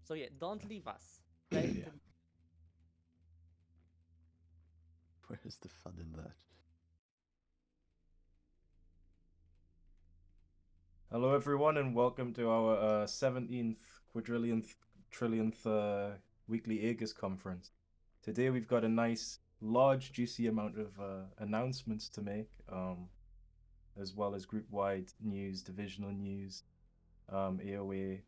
So yeah, don't leave us. Play Yeah. to Where is the fun in that? Hello, everyone, and welcome to our 17th quadrillionth trillionth weekly AEGIS conference. Today, we've got a nice, large, juicy amount of announcements to make, as well as group-wide news, divisional news, AOA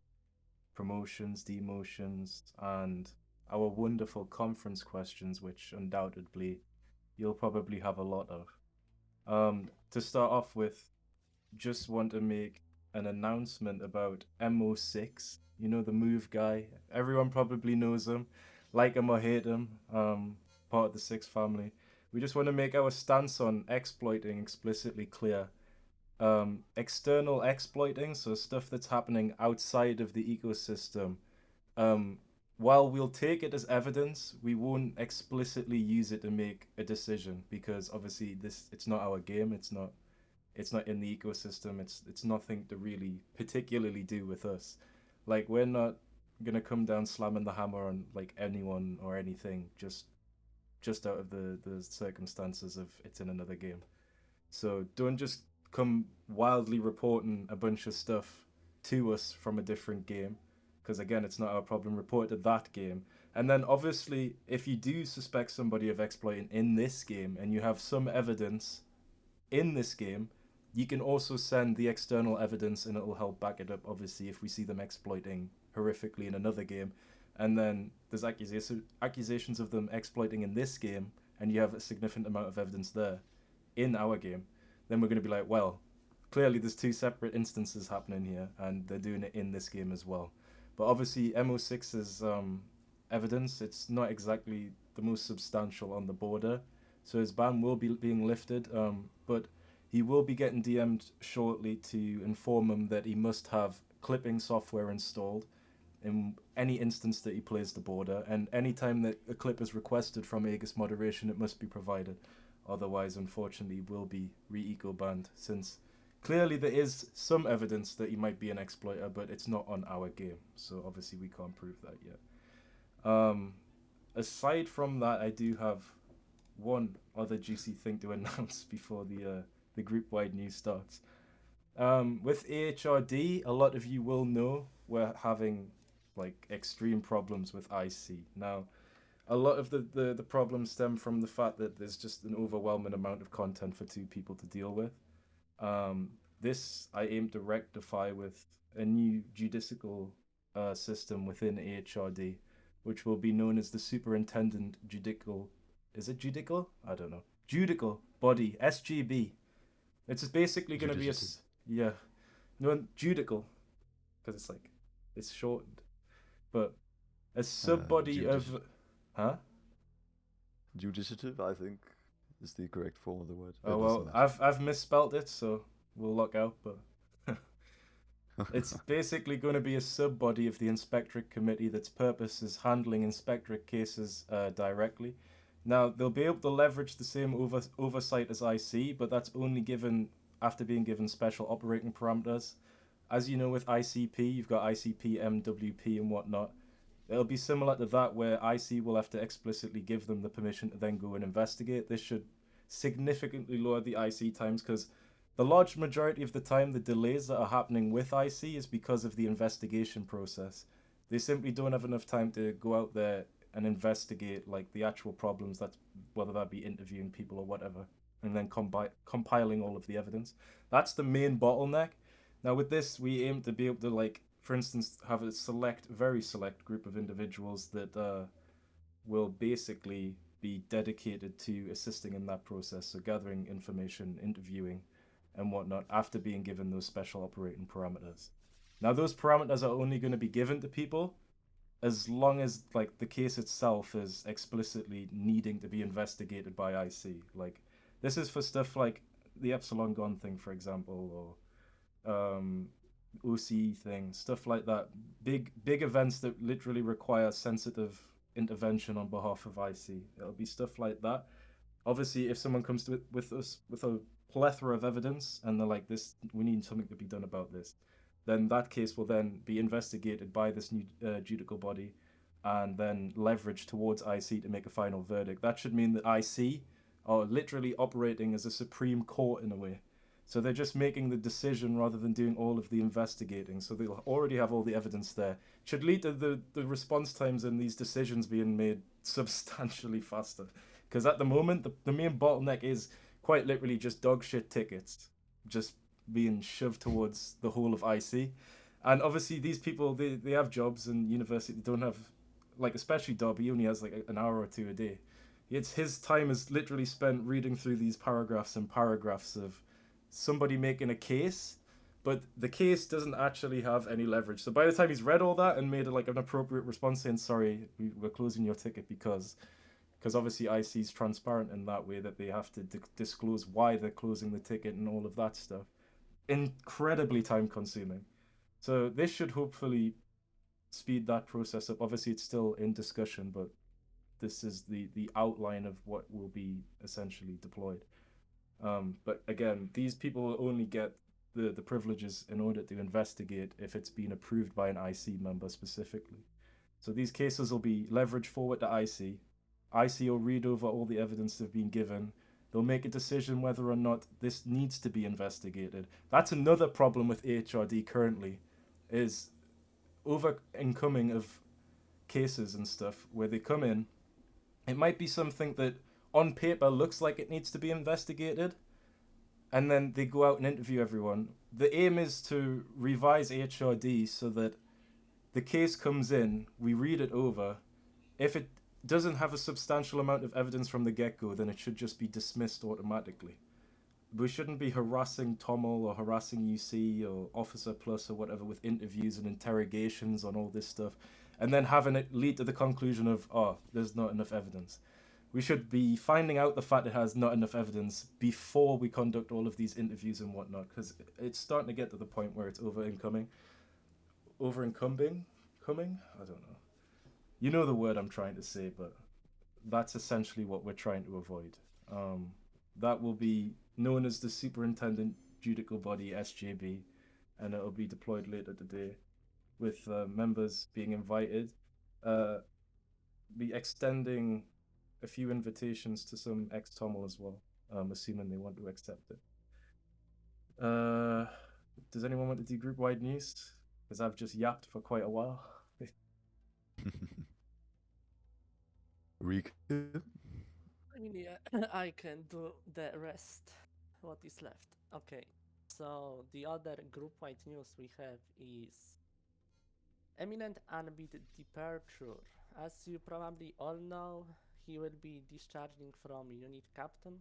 promotions, demotions, and our wonderful conference questions, which undoubtedly you'll probably have a lot of. To start off with, just want to make an announcement about MO6. You know, the move guy. Everyone probably knows him, like him or hate him. Part of the Six family. We just want to make our stance on exploiting explicitly clear. External exploiting, so stuff that's happening outside of the ecosystem. Um, while we'll take it as evidence, we won't explicitly use it to make a decision because obviously it's not our game. It's not in the ecosystem. It's nothing to really particularly do with us. Like we're not gonna come down slamming the hammer on like anyone or anything just out of the circumstances of it's in another game. So don't just come wildly reporting a bunch of stuff to us from a different game, because again, it's not our problem. Report to that game, and then obviously, if you do suspect somebody of exploiting in this game and you have some evidence in this game, you can also send the external evidence and it'll help back it up, obviously, if we see them exploiting horrifically in another game. And then there's accusations of them exploiting in this game, and you have a significant amount of evidence there in our game. Then we're going to be like, well, clearly there's two separate instances happening here, and they're doing it in this game as well. But obviously, MO6's evidence, it's not exactly the most substantial on the border. So his ban will be being lifted, but he will be getting DM'd shortly to inform him that he must have clipping software installed in any instance that he plays the border, and anytime that a clip is requested from AEGIS moderation, it must be provided. Otherwise, unfortunately, will be re-eco banned, since clearly there is some evidence that he might be an exploiter, but it's not on our game, so obviously we can't prove that yet. Aside from that, I do have one other juicy thing to announce before the group wide news starts. With AHRD, a lot of you will know we're having like extreme problems with IC. Now, a lot of the problems stem from the fact that there's just an overwhelming amount of content for two people to deal with. This I aim to rectify with a new judicial system within AHRD, which will be known as the Superintendent Judical. Is it judical? I don't know. Judical body, SGB. It's basically going to be yeah, no, judical, because it's like it's shortened, but a sub body of, huh? Judicative, I think, is the correct form of the word. Oh well, I've misspelt it, so we'll lock out. But it's basically going to be a sub body of the inspectorate committee that's purpose is handling inspectorate cases directly. Now they'll be able to leverage the same oversight as IC, but that's only given after being given special operating parameters. As you know, with ICP, you've got ICP, MWP, and whatnot. It'll be similar to that, where IC will have to explicitly give them the permission to then go and investigate. This should significantly lower the IC times, because the large majority of the time, the delays that are happening with IC is because of the investigation process. They simply don't have enough time to go out there and investigate like the actual problems, that's whether that be interviewing people or whatever, and then compiling all of the evidence. That's the main bottleneck. Now with this, we aim to be able to, like, for instance, have a very select group of individuals that will basically be dedicated to assisting in that process, so gathering information, interviewing, and whatnot, after being given those special operating parameters. Now those parameters are only going to be given to people as long as like the case itself is explicitly needing to be investigated by IC. Like this is for stuff like the Epsilon Gon thing, for example, or OC thing, stuff like that. Big events that literally require sensitive intervention on behalf of IC. It'll be stuff like that. Obviously, if someone comes with us with a plethora of evidence and they're like, "This, we need something to be done about this," then that case will then be investigated by this new judicial body and then leveraged towards IC to make a final verdict. That should mean that IC are literally operating as a supreme court in a way. So they're just making the decision rather than doing all of the investigating. So they'll already have all the evidence there. Should lead to the response times in these decisions being made substantially faster. Because at the moment, the main bottleneck is quite literally just dog shit tickets just being shoved towards the whole of IC. And obviously these people, they have jobs in university. They don't have, like, especially Dobby, he only has like an hour or two a day. It's his time is literally spent reading through these paragraphs and paragraphs of somebody making a case, but the case doesn't actually have any leverage. So by the time he's read all that and made like an appropriate response saying, sorry, we're closing your ticket because obviously IC's transparent in that way that they have to disclose why they're closing the ticket and all of that stuff. Incredibly time consuming. So this should hopefully speed that process up. Obviously it's still in discussion, but this is the outline of what will be essentially deployed. But again, these people will only get the privileges in order to investigate if it's been approved by an IC member specifically. So these cases will be leveraged forward to IC. IC will read over all the evidence they've been given. They'll make a decision whether or not this needs to be investigated. That's another problem with AHRD currently, is over incoming of cases and stuff where they come in. It might be something that on paper looks like it needs to be investigated, and then they go out and interview everyone. The aim is to revise AHRD so that the case comes in, we read it over. If it doesn't have a substantial amount of evidence from the get-go, then it should just be dismissed automatically. We shouldn't be harassing TOML or harassing UC or Officer Plus or whatever with interviews and interrogations on all this stuff, and then having it lead to the conclusion of, oh, there's not enough evidence. We should be finding out the fact it has not enough evidence before we conduct all of these interviews and whatnot, because it's starting to get to the point where it's over-incumbing? I don't know. You know the word I'm trying to say, but that's essentially what we're trying to avoid. That will be known as the Superintendent Judicial Body, SJB, and it'll be deployed later today with members being invited. Be extending a few invitations to some ex-TOML as well, assuming they want to accept it. Does anyone want to do group-wide news? Because I've just yapped for quite a while. Recap? I mean, yeah, I can do the rest. What is left? Okay. So the other group-wide news we have is Eminent Unbid departure. As you probably all know, he will be discharging from unit captain,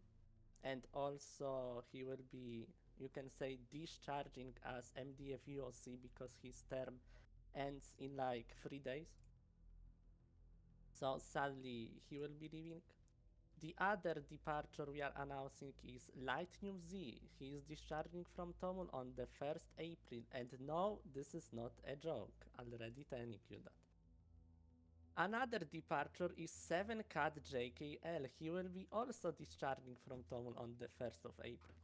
and also he will be, you can say, discharging as MDFUOC because his term ends in like 3 days. So sadly, he will be leaving. The other departure we are announcing is Lightning Z. He is discharging from TOML on the 1st April, and no, this is not a joke, already telling you that. Another departure is 7𝐏𝐑𝐄𝐒. He will be also discharging from TOML on the 1st of April.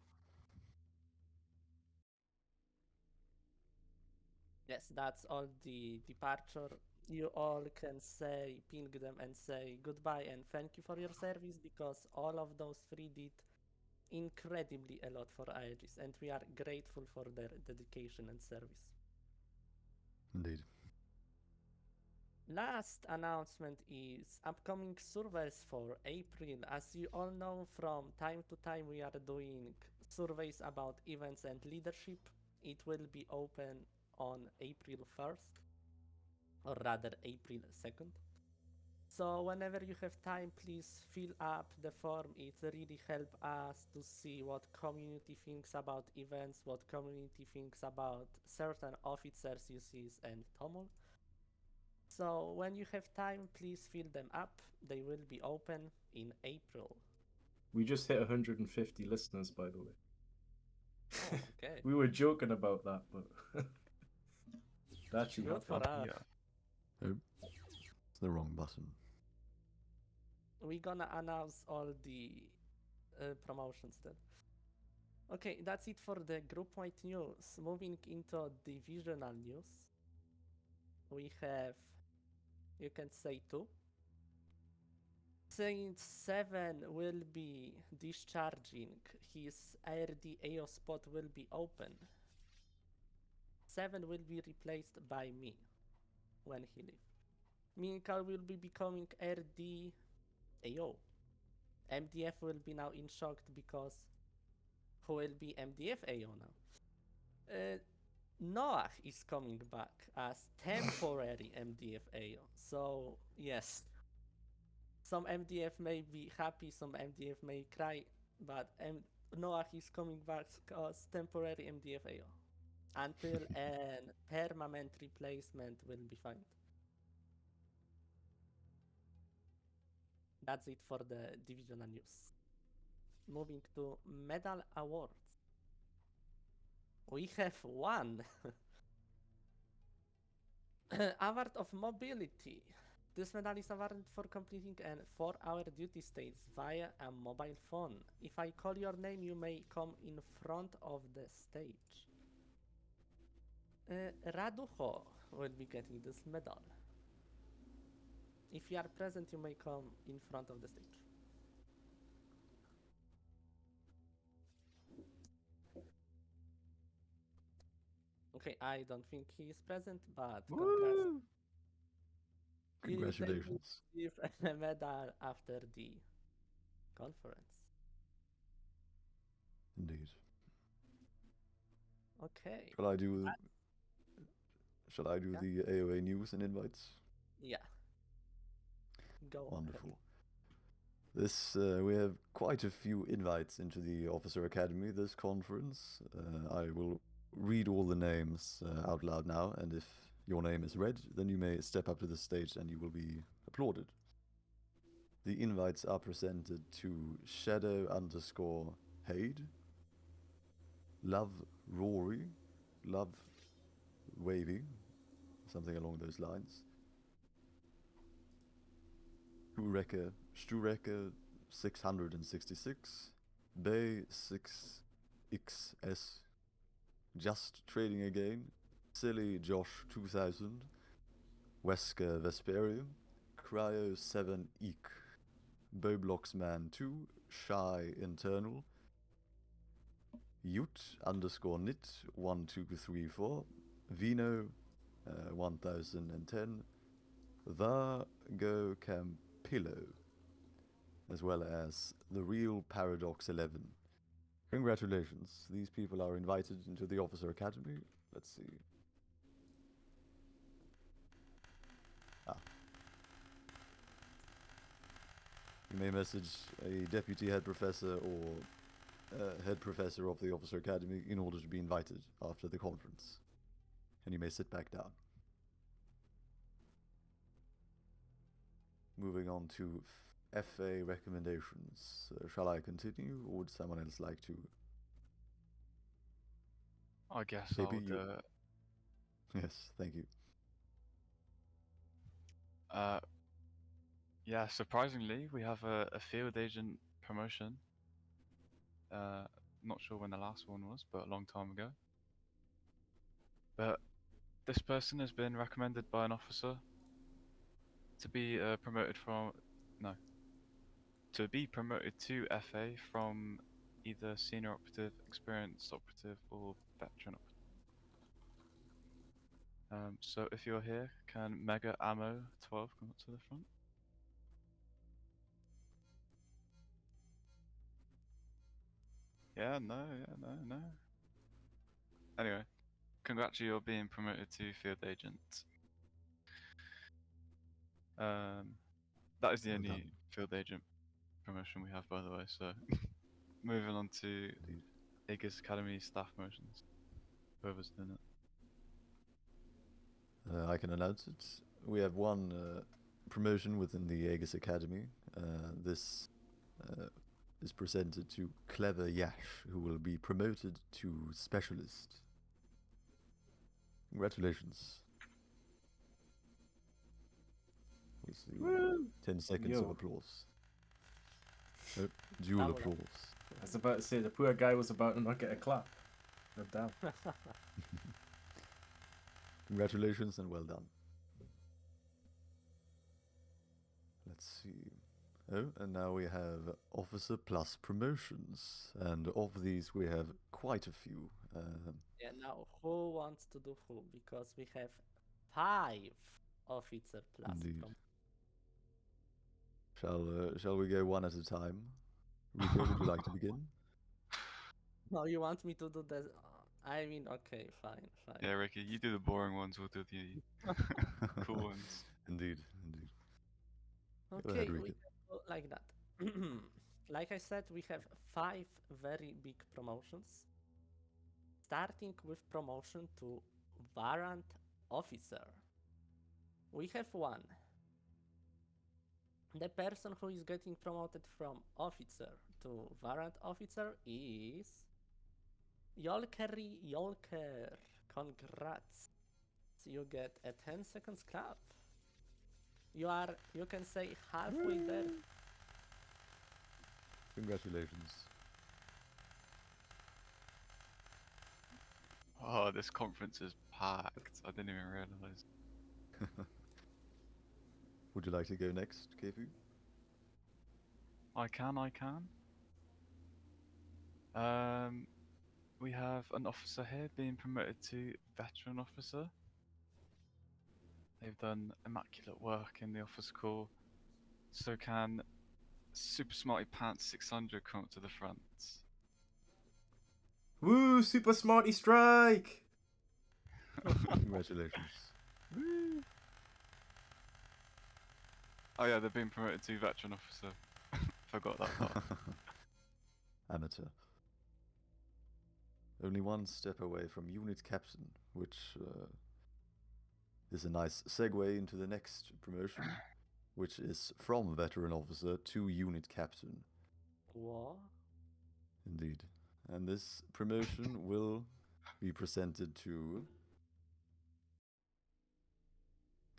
Yes, that's all the departure. You all can say, ping them and say goodbye and thank you for your service, because all of those three did incredibly a lot for AEGIS, and we are grateful for their dedication and service. Indeed. Last announcement is upcoming surveys for April. As you all know, from time to time we are doing surveys about events and leadership. It will be open on April 1st, or rather April 2nd. So whenever you have time, please fill up the form. It really helps us to see what community thinks about events, what community thinks about certain officers, UCs, and TOML. So when you have time, please fill them up. They will be open in April. We just hit 150 listeners, by the way. Oh, okay. We were joking about that, but that should Good for us. Yeah. Oh, it's the wrong button. We're gonna announce all the promotions then. Okay, that's it for the group-wide news. Moving into divisional news, we have, you can say, two. Since 7 will be discharging, his ARD-AO spot will be open. 7 will be replaced by me when he leaves. Minkal will be becoming ARD-AO. MDF will be now in shock because who will be MDF AO now? Noah is coming back as temporary MDF AO. So yes, some MDF may be happy, some MDF may cry, but Noah is coming back as temporary MDF AO until an permanent replacement will be found. That's it for the divisional news. Moving to medal awards. We have one award of mobility. This medal is awarded for completing a 4-hour duty stage via a mobile phone. If I call your name, you may come in front of the stage. Raducho will be getting this medal. If you are present, you may come in front of the stage. Okay, I don't think he is present, but congrats. Woo! Congratulations. They will receive a medal after the conference. Indeed. Okay. Shall I do? Shall I do Yeah. the AOA news and invites? Yeah. Go Wonderful. This we have quite a few invites into the Officer Academy this conference. I will read all the names out loud now, and if your name is read, then you may step up to the stage and you will be applauded. The invites are presented to __Hade, Love Rory, Love Wavy, something along those lines. Stureka 666, Bay 6XS, Just Trading Again, Silly Josh 2000, Wesker Vesperium, Cryo 7 Eek, Bowblocksman 2, Shy Internal, Ute_Nit 1234, Vino 1010, 𝐏𝐑𝐄𝐒, as well as The Real Paradox 11. Congratulations, these people are invited into the Officer Academy. Let's see. You may message a deputy head professor or head professor of the Officer Academy in order to be invited after the conference. And you may sit back down. Moving on to FA recommendations. Shall I continue, or would someone else like to? I guess JP, I'll do it. Yes, thank you. Yeah, surprisingly, we have a field agent promotion. Not sure when the last one was, but a long time ago. But this person has been recommended by an officer to be promoted to FA from either senior operative, experienced operative, or veteran operative. So if you're here, can Mega Ammo 12 come up to the front? Yeah, no. Anyway, congrats, you're being promoted to field agent. That is the Well only done. field agent promotion we have, by the way. So, moving on to Indeed. AEGIS Academy staff promotions. Whoever's doing it. I can announce it. We have one promotion within the AEGIS Academy. This is presented to Clever Yash, who will be promoted to specialist. Congratulations. We'll see. Woo! 10 seconds Yo. of applause. Dual Double applause. I was about to say, the poor guy was about to not get a clap. No doubt. Congratulations and well done. Let's see. Oh, and now we have officer plus promotions, and of these we have quite a few. Yeah, now who wants to do who? Because we have 5 officer plus. Indeed. Shall we go one at a time? Rico, would you like to begin? No, you want me to do this? I mean, okay, fine. Yeah, Ricky, you do the boring ones, we'll do the cool ones. Indeed, indeed. Go Okay, ahead, we Rico. can go like that. Like I said, we have 5 very big promotions. Starting with promotion to warrant officer. We have 1. The person who is getting promoted from officer to warrant officer is 𝐏𝐑𝐄𝐒. Congrats. So you get a 10 seconds clap. You can say halfway there. Congratulations. Oh, this conference is packed. I didn't even realize. Would you like to go next, 𝐏𝐃? I can. We have an officer here being promoted to veteran officer. They've done immaculate work in the officer corps. So can Super Smarty Pants 600 come up to the front? Woo! Super Smarty Strike! Congratulations. Oh yeah, they've been promoted to veteran officer. Forgot that part. Amateur. Only one step away from unit captain, which is a nice segue into the next promotion, which is from veteran officer to unit captain. What? Indeed. And this promotion will be presented to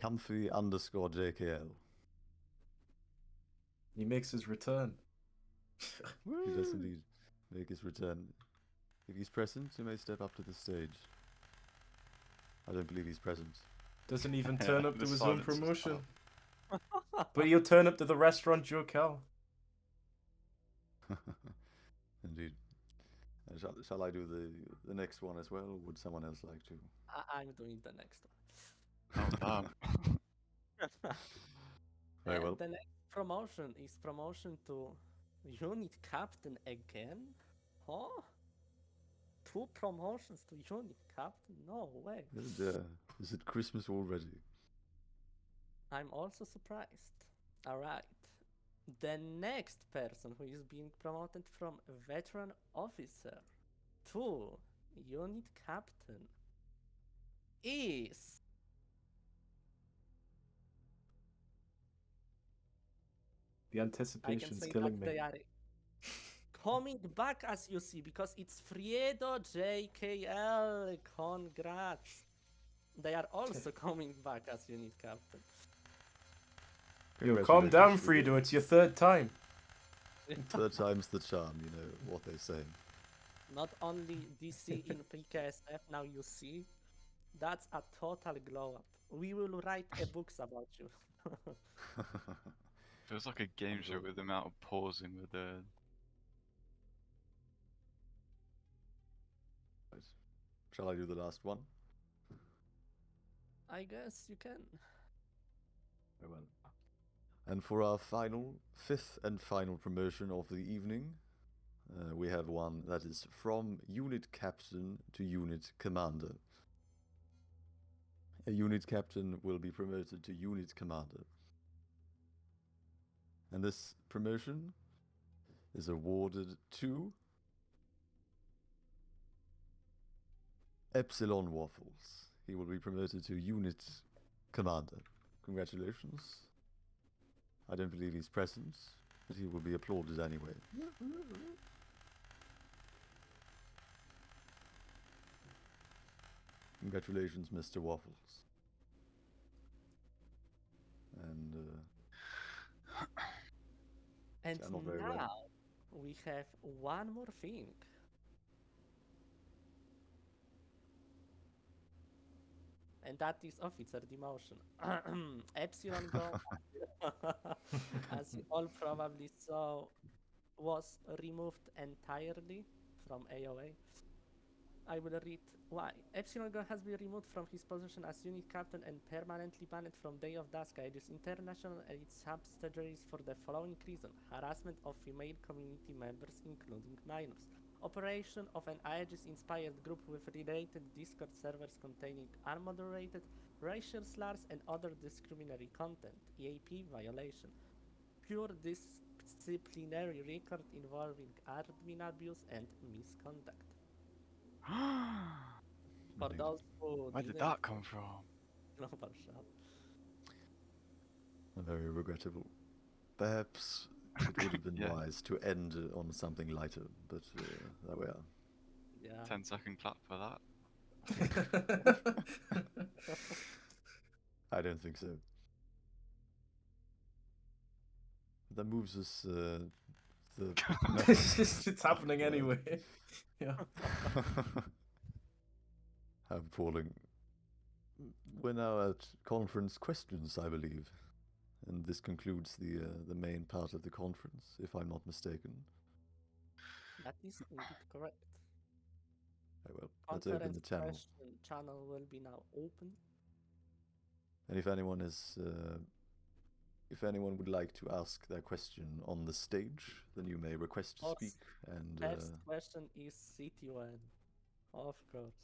𝐏𝐑𝐄𝐒_JKL. He makes his return. He does indeed make his return. If he's present, he may step up to the stage. I don't believe he's present. Doesn't even turn up to The his own silence is promotion. up. But he'll turn up to the restaurant 𝐏𝐾𝐿. Indeed. Shall I do the next one as well, or would someone else like to? I'm doing the next one. Oh, damn. Very well. The next promotion is promotion to unit captain again? Huh? 2 promotions to unit captain? No way. Is it Christmas already? I'm also surprised. Alright. The next person who is being promoted from veteran officer to unit captain is The I can anticipation's say killing that me. they are coming back, as you see, because it's 𝐷𝐄𝐒. Congrats. They are also coming back as unit captain. Yo, calm down, Congratulations, Friedo. It's your 3rd time. Third time's the charm, you know what they say. Not only DC in PKSF, now you see. That's a total glow up. We will write a books about you. Feels like a game show with the amount of pausing with the. Right. Shall I do the last one? I guess you can. Very well. And for our fifth and final promotion of the evening, we have one that is from unit captain to unit commander. A unit captain will be promoted to unit commander. And this promotion is awarded to Epsilon Waffles. He will be promoted to unit commander. Congratulations. I don't believe he's present, but he will be applauded anyway. Congratulations, Mr. Waffles. And And not very now well. we have one more thing. And that is officer demotion. Epsilon Go, as you all probably saw, was removed entirely from AOA. I will read why. Epsilon Go has been removed from his position as unit captain and permanently banned from Day of Dusk Aegis International and its subsidiaries for the following reason: harassment of female community members, including minors. Operation of an Aegis-inspired group with related Discord servers containing unmoderated racial slurs and other discriminatory content, EAP violation. Pure disciplinary record involving admin abuse and misconduct. For Indeed. those who Where did didn't that come from? know about shop. Very regrettable. Perhaps it would have been Yeah. wise to end on something lighter, but there we are. Yeah. 10-second clap for that. I don't think so. That moves us the it's happening anyway. Yeah. How appalling. We're now at conference questions, I believe, and this concludes the main part of the conference, if I'm not mistaken. That is indeed correct. Very well, let's open the channel. Question channel will be now open. And if anyone would like to ask their question on the stage, then you may request to Of speak. And First question is CT1. Of course.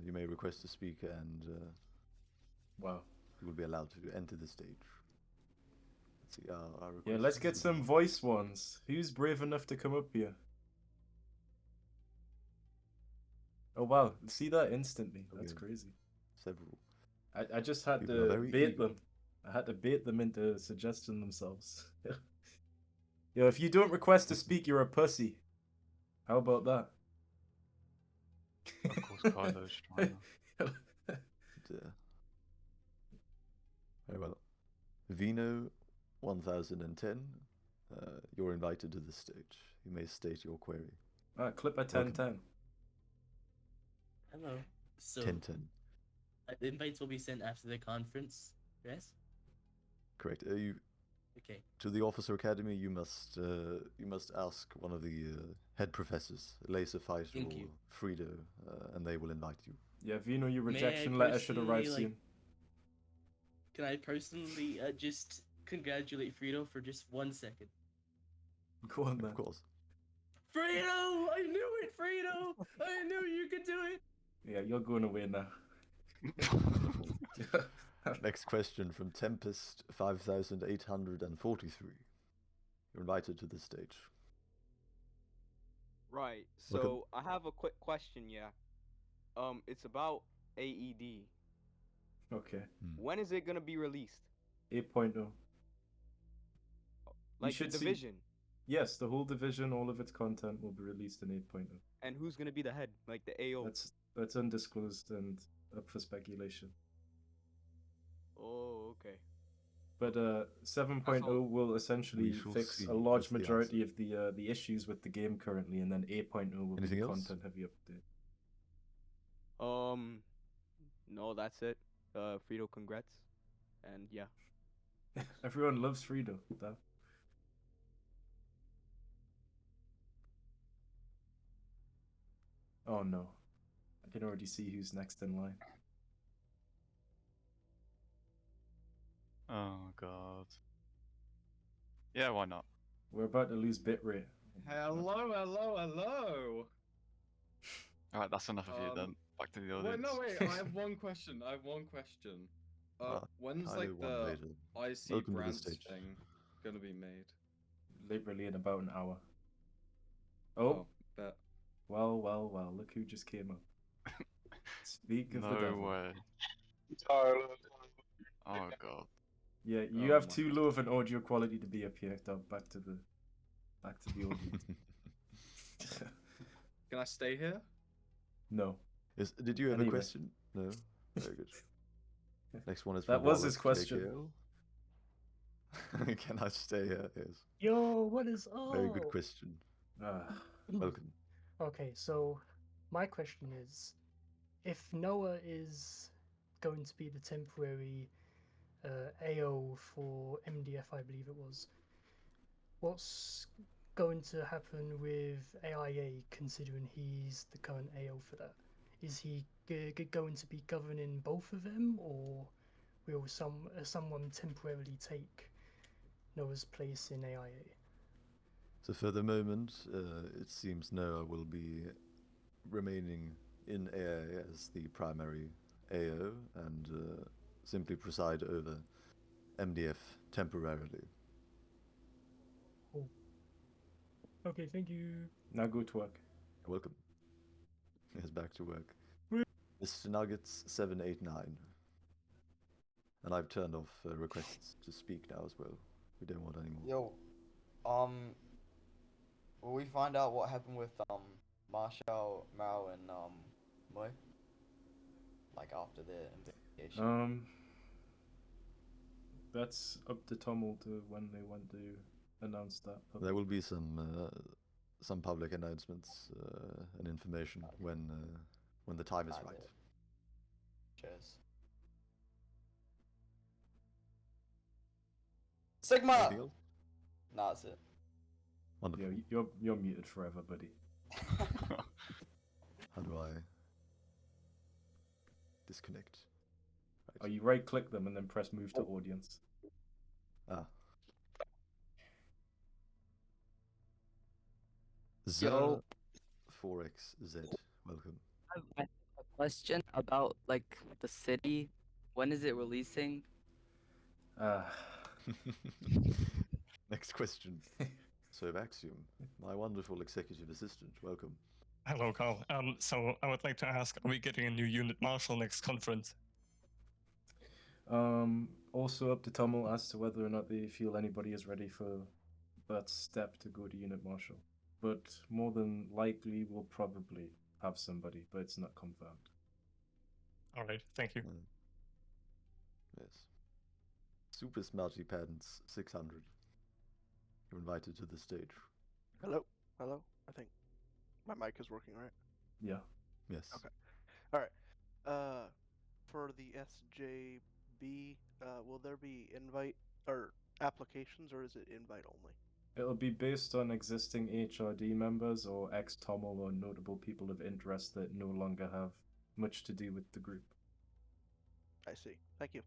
you may request to speak, and Wow. you will be allowed to enter the stage. Let's see. Our Yeah, let's get requests. some voice ones. Who's brave enough to come up here? Oh wow, see that instantly. That's Okay. crazy. Several. I just had People are to very bait eager. them. I had to bait them into suggesting themselves. Yo, if you don't request to speak, you're a pussy. How about that? Of course, Carlo's trying to. Very well. Vino 1010, you're invited to the stage. You may state your query. Clip a 1010. Hello. So 1010. the invites will be sent after the conference. Yes. Correct. Okay. To the Officer Academy, you must ask one of the head professors, Laser Fight Thank or you. Friedo, and they will invite you. Yeah, Vino, your May I rejection letter should arrive personally, soon. Can I personally just congratulate Frito for just 1 second? Go on then. Of course. Frito! I knew it, Frito! I knew you could do it! Yeah, you're going away now. Next question from Tempest 5843. You're invited to the stage. Right. Welcome. So I have a quick question, yeah. It's about AED. Okay. When is it gonna be released? 8.0. Like the should see- division. Yes, the whole division, all of its content will be released in 8.0. And who's gonna be the head? Like the AO. That's undisclosed and up for speculation. Oh, okay. But 7.0 will essentially shall fix see a large is the majority of the issues with the game currently, and then 8.0 will Anything be else? content heavy update. No, that's it. Frito, congrats. And yeah. Everyone loves Frito. That. Oh no. I can already see who's next in line. Oh god. Yeah, why not? We're about to lose bitrate. Hello, hello, hello. Alright, that's enough of you then. Back to the audience. Wait, no, wait. I have one question. When's Kylo like one the later. IC Welcome to the branch stage. thing gonna be made? Literally in about an hour. Oh, Bet. well, look who just came up. Speak of the No devil. way. Oh god. Yeah, you Oh have my too low of an audio quality to be up here. Dog, back to the audience. Can I stay here? No. Did you have Anyway. a question? No? Very good. Next one is That from was his Wallace question. JKL. Can I stay here? Yes. Yo, what is up? Very good question. Welcome. Okay, so my question is, if Noah is going to be the temporary AO for MDF, I believe it was, what's going to happen with AIA, considering he's the current AO for that? Is he going to be governing both of them, or will someone temporarily take Noah's place in AIA? So for the moment, it seems Noah will be remaining in AA as the primary AO and simply preside over MDF temporarily. Oh. Okay, thank you. Now go to work. You're welcome. Yes, back to work. Woo. Mr. Nuggets 789. And I've turned off requests to speak now as well. We don't want any more. Yo, will we find out what happened with Marshall, Mao, and Moy? Like after the investigation. That's up to Tommel to when they want to announce that. There will be some public announcements and information when the time is right. Cheers. Sigma. Anything else? Nah, that's it. Wonderful. Yeah, you're muted forever, buddy. How do I disconnect? Right. Oh, you right click them and then press move to audience. Ah. Yo. 4XZ, welcome. I have a question about like the city. When is it releasing? Next question. So Axiom, my wonderful executive assistant, welcome. Hello, Carl. So I would like to ask, are we getting a new unit marshal next conference? Also up to Tommel as to whether or not they feel anybody is ready for that step to go to unit marshal. But more than likely, we'll probably have somebody, but it's not confirmed. All right, thank you. Yes. Super Smarty Pants 600. You're invited to the stage. Hello? Hello? I think my mic is working, right? Yeah. Yes. Okay. All right. For the SJB, will there be invite or applications, or is it invite only? It'll be based on existing HRD members or ex-Tommel or notable people of interest that no longer have much to do with the group. I see. Thank you.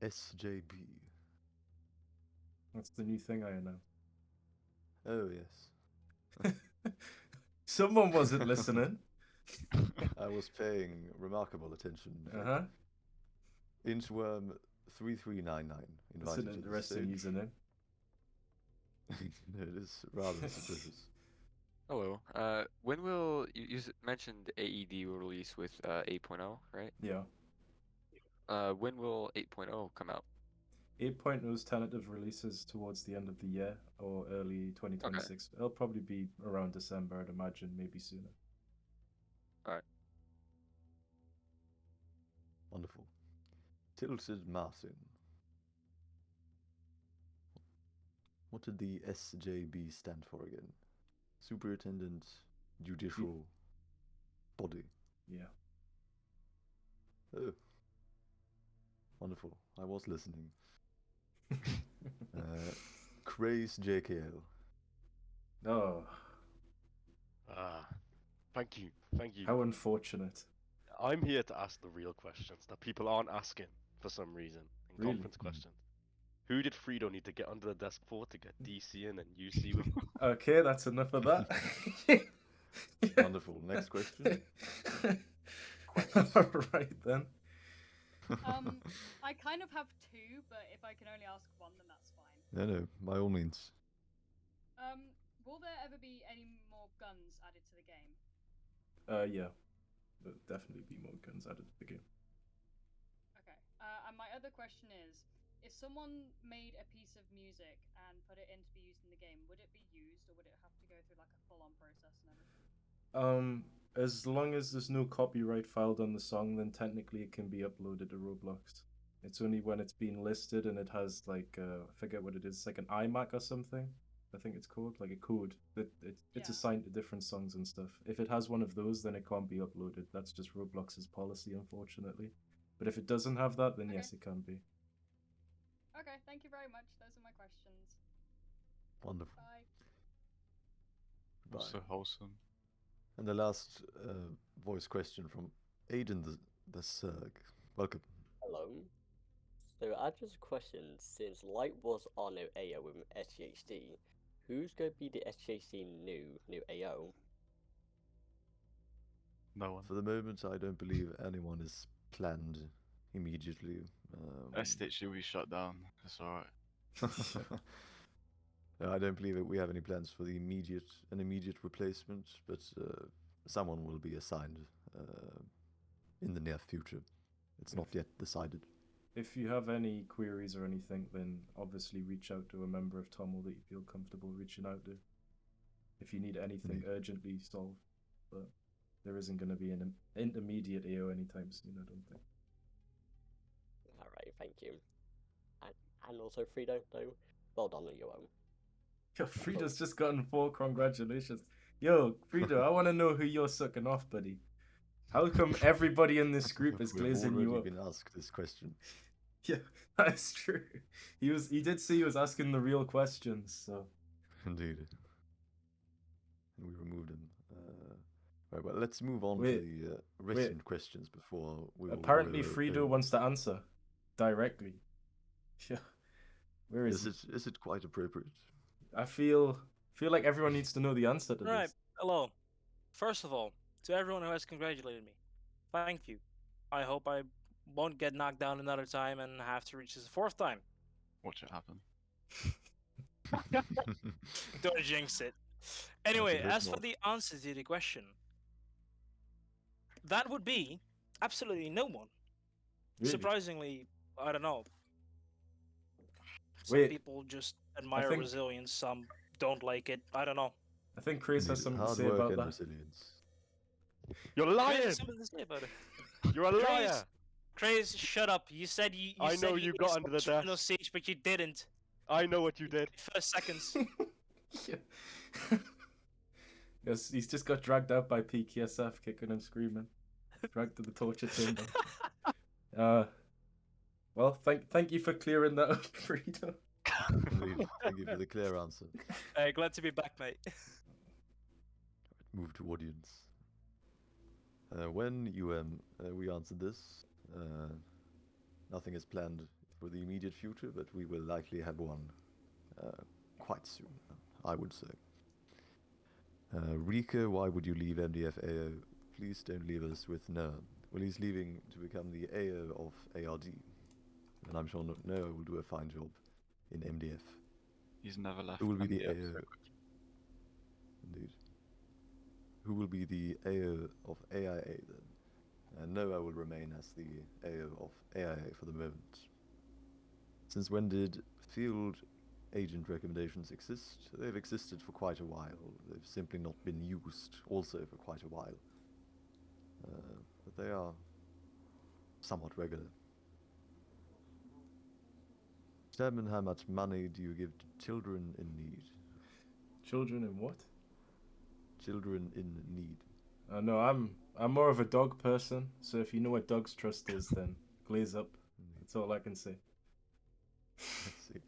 SJB. That's the new thing I announced. Oh, yes. Someone wasn't listening. I was paying remarkable attention. Uh-huh. Inchworm 3399. That's an interesting username. It is rather suspicious. Hello. When will you mentioned AED will release with 8.0, right? Yeah. When will 8.0 come out? 8.0's tentative releases towards the end of the year or early 2026. Okay. It'll probably be around December, I'd imagine, maybe sooner. Alright. Wonderful. Tilted Martin. What did the SJB stand for again? Superintendent Judicial Body. Yeah. Oh. Wonderful. I was listening. Craze JKL. Oh. Thank you. Thank you. How unfortunate. I'm here to ask the real questions that people aren't asking for some reason in Really? conference questions. Who did Fredo need to get under the desk for to get DC in and UC with? Okay, that's enough of that. Wonderful. Next question. Alright then. I kind of have two, but if I can only ask one, then that's fine. No, by all means. Will there ever be any more guns added to the game? Yeah. There'll definitely be more guns added to the game. Okay. And my other question is, if someone made a piece of music and put it in to be used in the game, would it be used, or would it have to go through like a full-on process and everything? As long as there's no copyright filed on the song, then technically it can be uploaded to Roblox. It's only when it's been listed and it has like I forget what it is, like an iMac or something. I think it's called like a code that it's assigned to different songs and stuff. If it has one of those, then it can't be uploaded. That's just Roblox's policy, unfortunately. But if it doesn't have that, then yes, it can be. Okay, thank you very much. Those are my questions. Wonderful. Bye. Bye. So wholesome. And the last voice question from Aiden the Surg. Welcome. Hello. So I just a question, since Light was on AO with SGHD, who's going to be the SGHD new AO? No one. For the moment, I don't believe anyone is planned immediately. SDH will be shut down. It's alright. No, I don't believe that we have any plans for the immediate replacement, but someone will be assigned in the near future. It's not yet decided. If you have any queries or anything, then obviously reach out to a member of TOML that you feel comfortable reaching out to. If you need anything urgently solved, but there isn't going to be an intermediate AO anytime soon, I don't think. Alright, thank you. And also Frito, though, well done on your own. Yo, Frida's just gotten 4 congratulations. Yo, Frida, I want to know who you're sucking off, buddy. How come everybody in this group is glazing you up? We've already been asked this question. Yeah, that's true. He did say he was asking the real questions, so. Indeed. And we removed him. Right, well, let's move on to the written questions before we. Apparently, Frido wants to answer directly. Yeah. Where is it? Is it quite appropriate? I feel like everyone needs to know the answer to Right. this. Hello. First of all, to everyone who has congratulated me, thank you. I hope I won't get knocked down another time and have to reach this a 4th time. Watch it happen. Don't jinx it. Anyway, as for the answer to the question, that would be absolutely no one. Really? Surprisingly, I don't know. Some people just admire resilience, some don't like it. I don't know. I think Chris has something to say about that. Resilience. You're lying! Chris has something to say about it. You're a liar! Chris, shut up. You said you I know said you got under the desk. No siege, but you didn't. I know what you did. First seconds. Yes, he's just got dragged out by PKSF, kicking and screaming. Dragged to the torture chamber. Well, thank you for clearing that up, Frida. Thank you for the clear answer. Hey, glad to be back, mate. Move to audience. When we answered this, nothing is planned for the immediate future, but we will likely have one quite soon, I would say. Rika, why would you leave MDF AO? Please don't leave us with Nerd. Well, he's leaving to become the AO of ARD. And I'm sure Noah will do a fine job in MDF. He's never left. Who will be the MDF AO? Indeed. Who will be the AO of AIA then? And Noah will remain as the AO of AIA for the moment. Since when did field agent recommendations exist? They've existed for quite a while. They've simply not been used also for quite a while. But they are somewhat regular. Chairman, how much money do you give to children in need? Children in what? Children in need. No, I'm more of a dog person, so if you know what Dog's Trust is, then glaze up. That's all I can say. Let's see.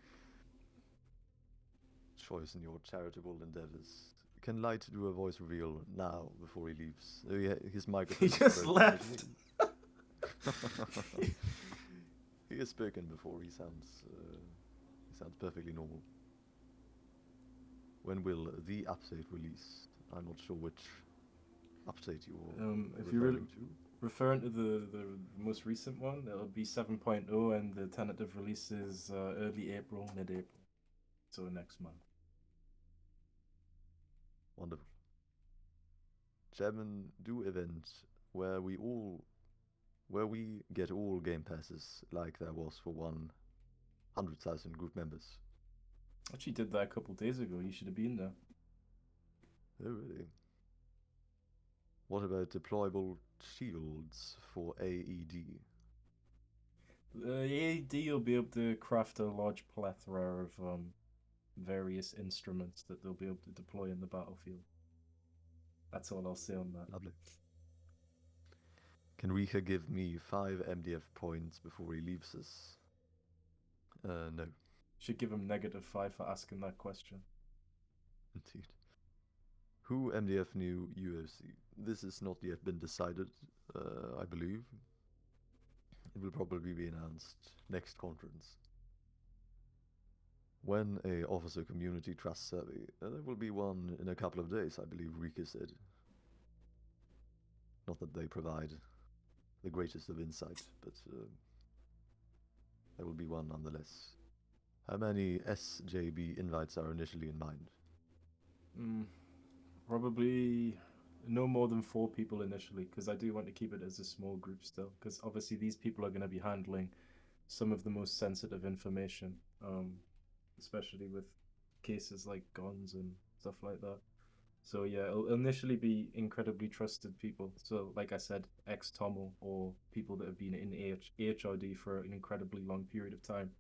Choice in your charitable endeavors. Can Light do a voice reveal now before he leaves? Oh, yeah, his microphone. He just left. He has spoken before. He sounds perfectly normal. When will the update release? I'm not sure which update you're if you're referring to. referring to the most recent one, it'll be 7.0, and the tentative release is early April, mid-April, so next month. Wonderful. Chairman, do events where we get all game passes like there was for 100,000 group members. Actually did that a couple days ago. You should have been there. Oh, really? What about deployable shields for AED? AED will be able to craft a large plethora of various instruments that they'll be able to deploy in the battlefield. That's all I'll say on that. Lovely. Can Rika give me 5 MDF points before he leaves us? No. Should give him -5 for asking that question. Indeed. Who MDF new UOC? This has not yet been decided, I believe. It will probably be announced next conference. When a officer community trust survey, there will be one in a couple of days, I believe Rika said. Not that they provide the greatest of insight, but there will be one nonetheless. How many SJB invites are initially in mind? Probably no more than 4 people initially, because I do want to keep it as a small group still, because obviously these people are going to be handling some of the most sensitive information, especially with cases like guns and stuff like that. So yeah, it'll initially be incredibly trusted people. So like I said, ex-TOML or people that have been in AHRD for an incredibly long period of time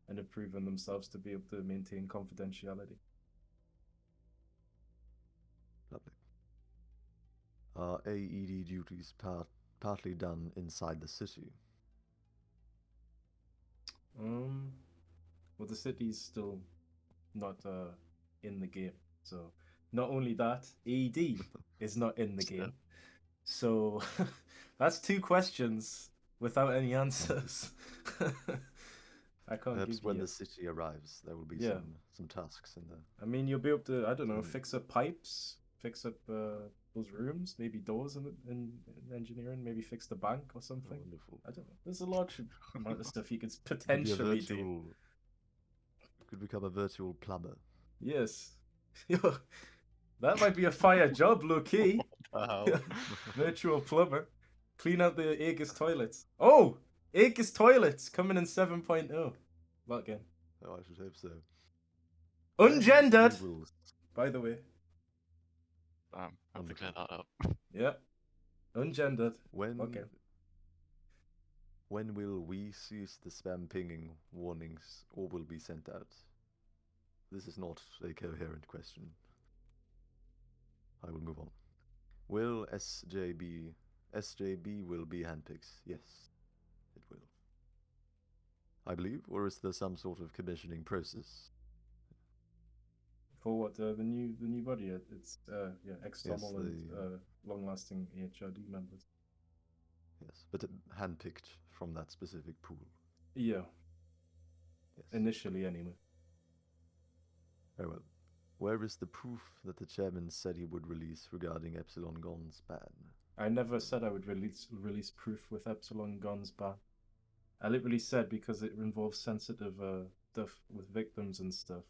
and have proven themselves to be able to maintain confidentiality. Lovely. Are AED duties partly done inside the city? Well, the city's still not in the game, so not only that, AED is not in the game. So that's 2 questions without any answers. I can't Perhaps give when you the city arrives, there will be some tasks in there. I mean, you'll be able to, I don't know, fix up pipes, fix up those rooms, maybe doors in engineering, maybe fix the bank or something. Wonderful. I don't know. There's a large amount of stuff you could potentially do. You could become a virtual plumber. Yes. That might be a fire job, low-key. Virtual plumber. Clean out the AEGIS toilets. Oh! AEGIS toilets coming in 7.0. What again? Oh, I should hope so. Ungendered! By the way. I have to clear that up. Yeah. Ungendered. When will we cease the spam pinging warnings or will be sent out? This is not a coherent question. I will move on. Will SJB will be handpicked? Yes, it will. I believe, or is there some sort of commissioning process? For what, the new body? It's ex-TOML and the- long-lasting AHRD members. Yes, but handpicked from that specific pool. Yeah. Yes. Initially, anyway. Very well. Where is the proof that the chairman said he would release regarding Epsilon Gon's ban? I never said I would release proof with Epsilon Gon's ban. I literally said because it involves sensitive stuff with victims and stuff.